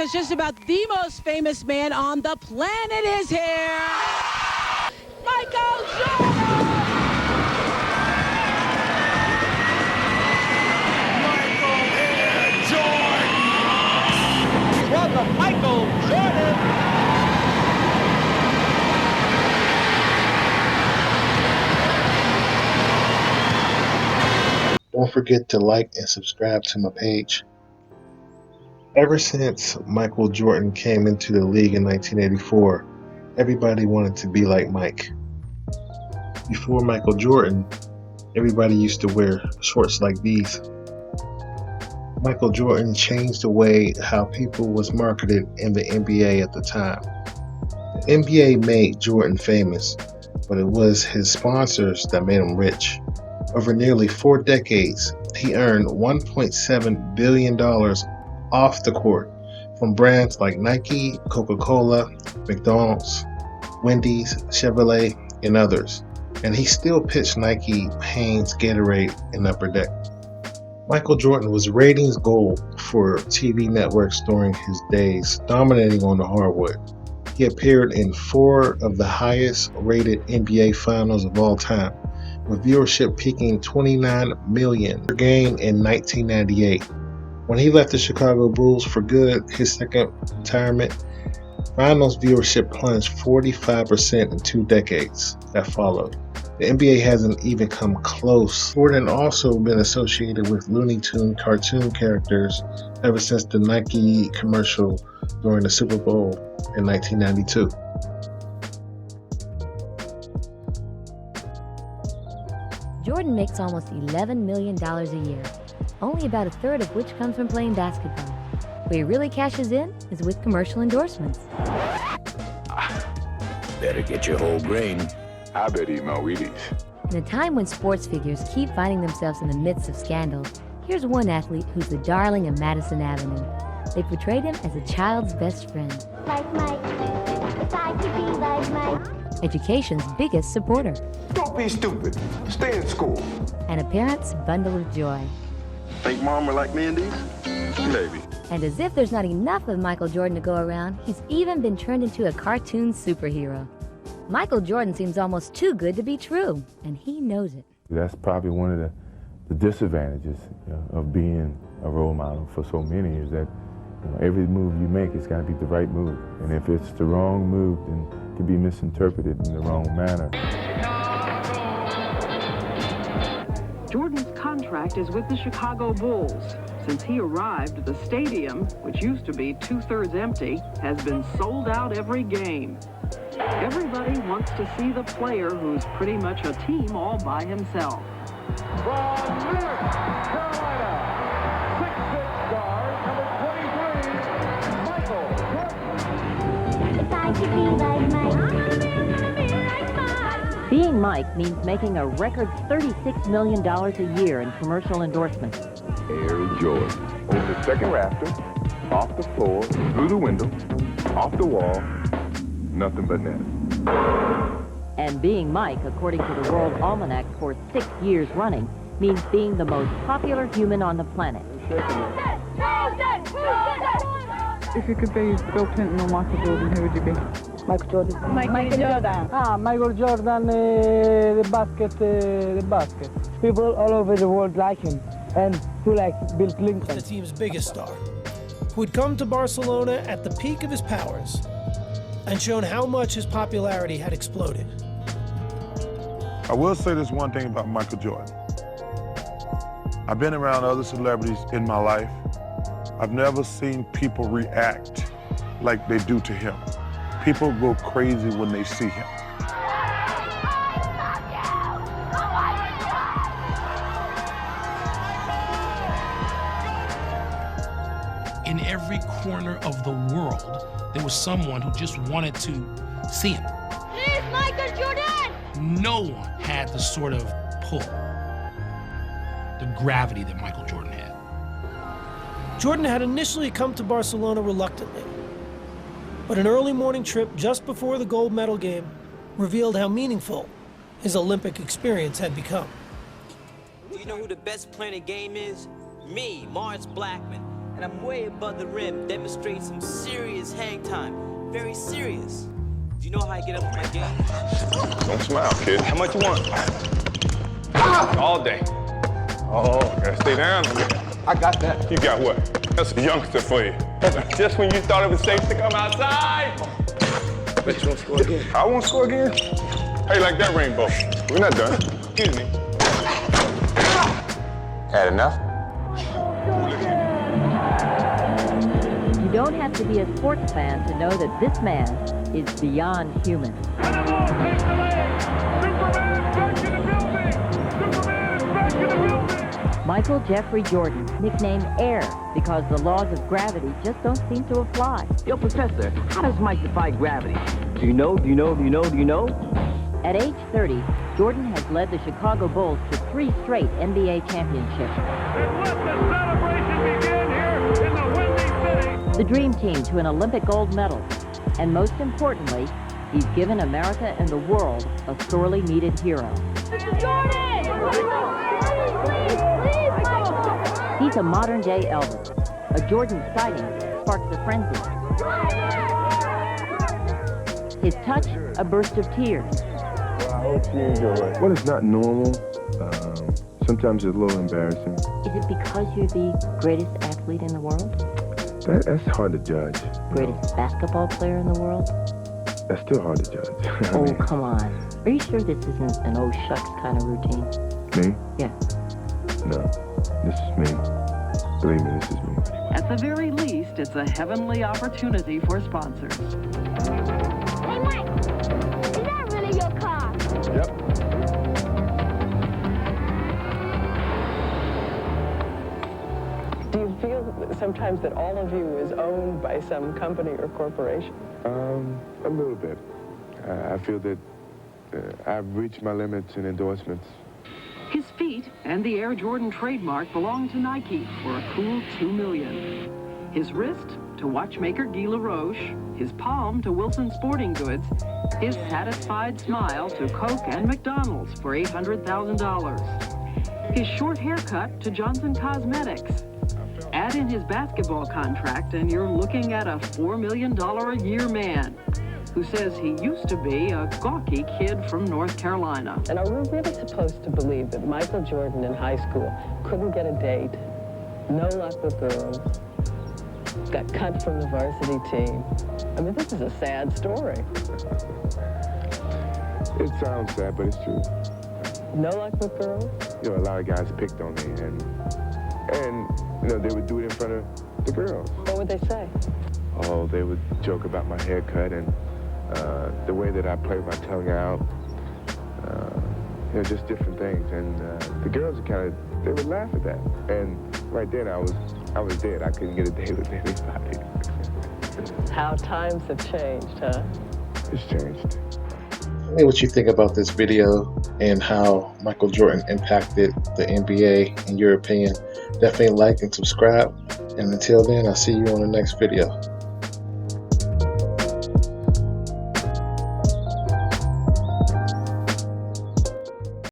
because just about the most famous man on the planet is here. Michael Jordan! Welcome, Michael Jordan. Don't forget to like and subscribe to my page. Ever since Michael Jordan came into the league in 1984, everybody wanted to be like Mike. Before Michael Jordan, everybody used to wear shorts like these. Michael Jordan changed the way how people was marketed in the NBA at the time. The NBA made Jordan famous, but it was his sponsors that made him rich. Over nearly 4 decades, he earned $1.7 billion off the court from brands like Nike, Coca-Cola, McDonald's, Wendy's, Chevrolet, and others. And he still pitched Nike, Hanes, Gatorade, and Upper Deck. Michael Jordan was ratings gold for TV networks during his days, dominating on the hardwood. He appeared in 4 of the highest rated NBA finals of all time, with viewership peaking 29 million per game in 1998. When he left the Chicago Bulls for good, his second retirement, finals viewership plunged 45% in 2 decades that followed. The NBA hasn't even come close. Jordan also been associated with Looney Tune cartoon characters ever since the Nike commercial during the Super Bowl in 1992. Jordan makes almost $11 million a year, only about a third of which comes from playing basketball. Where he really cashes in is with commercial endorsements. Better get your whole grain. I bet eat my Wheaties. In a time when sports figures keep finding themselves in the midst of scandal, here's one athlete who's the darling of Madison Avenue. They portrayed him as a child's best friend. Like Mike. Try to be like Mike. Education's biggest supporter. Don't be stupid. Stay in school. And a parent's bundle of joy. Think mom would like me in these? Maybe. And as if there's not enough of Michael Jordan to go around, he's even been turned into a cartoon superhero. Michael Jordan seems almost too good to be true, and he knows it. That's probably one of the disadvantages of being a role model for so many, is that every move you make, it's got to be the right move. And if it's the wrong move, then it can be misinterpreted in the wrong manner. Jordan's contract is with the Chicago Bulls. Since he arrived, the stadium, which used to be 2/3 empty, has been sold out every game. Everybody wants to see the player who's pretty much a team all by himself. From North Carolina, 6'6" guard, number 23, Michael Jordan. Try to be like Mike. Being Mike means making a record $36 million a year in commercial endorsements. Air Jordan. Over the second rafter, off the floor, through the window, off the wall, nothing but net. And being Mike, according to the World Almanac for 6 years running, means being the most popular human on the planet. If you could be Bill Clinton or Michael Jordan, who would you be? Michael Jordan. Michael Jordan. Michael Jordan, the basket. People all over the world like him, and who like Bill Clinton. The team's biggest star, who had come to Barcelona at the peak of his powers and shown how much his popularity had exploded. I will say this one thing about Michael Jordan. I've been around other celebrities in my life. I've never seen people react like they do to him. People go crazy when they see him. In every corner of the world, there was someone who just wanted to see him. Here's Michael Jordan! No one had the sort of pull, the gravity that Michael Jordan had. Jordan had initially come to Barcelona reluctantly, but an early morning trip just before the gold medal game revealed how meaningful his Olympic experience had become. Do you know who the best player in the game is? Me, Morris Blackman. and I'm way above the rim, demonstrating some serious hang time. Very serious. Do you know how I get up with my game? Don't smile, kid. How much you want? All day. Oh, gotta stay down. I got that. You got what? That's a youngster for you. Just when you thought it was safe to come outside. Bet you won't score again. I won't score again? How you like that rainbow? We're not done. Excuse me. Had enough? You don't have to be a sports fan to know that this man is beyond human. Michael Jeffrey Jordan, nicknamed Air, because the laws of gravity just don't seem to apply. Yo, Professor, how does Mike defy gravity? Do you know? At age 30, Jordan has led the Chicago Bulls to 3 straight NBA championships. And let the celebration begin here in the Windy City. The Dream Team to an Olympic gold medal. And most importantly, he's given America and the world a sorely needed hero. Jordan! He's a modern-day Elvis. A Jordan sighting sparks a frenzy. His touch, a burst of tears. Well, I hope you enjoy it. Well, it's not normal. Sometimes it's a little embarrassing. Is it because you're the greatest athlete in the world? That's hard to judge. Greatest basketball player in the world? That's still hard to judge. Oh, come on. Are you sure this isn't an oh shucks kind of routine? Me? Yeah. No. This is me. Believe me, this is me. At the very least, it's a heavenly opportunity for sponsors. Hey, Mike, is that really your car? Yep. Do you feel sometimes that all of you is owned by some company or corporation? A little bit. I feel that I've reached my limits in endorsements. His feet and the Air Jordan trademark belong to Nike for a cool $2 million. His wrist to watchmaker Guy LaRoche, his palm to Wilson Sporting Goods, his satisfied smile to Coke and McDonald's for $800,000. His short haircut to Johnson Cosmetics. Add in his basketball contract and you're looking at a $4 million a year man who says he used to be a gawky kid from North Carolina. And are we really supposed to believe that Michael Jordan in high school couldn't get a date, no luck with girls, got cut from the varsity team? I mean, this is a sad story. It sounds sad, but it's true. No luck with girls? You know, a lot of guys picked on me, and you know, they would do it in front of the girls. What would they say? Oh, they would joke about my haircut and the way that I play my tongue out. You know, just different things. And the girls would they would laugh at that. And right then I was dead. I couldn't get a date with anybody. How times have changed, huh? It's changed. Tell me what you think about this video and how Michael Jordan impacted the NBA in your opinion. Definitely like and subscribe. And until then, I'll see you on the next video.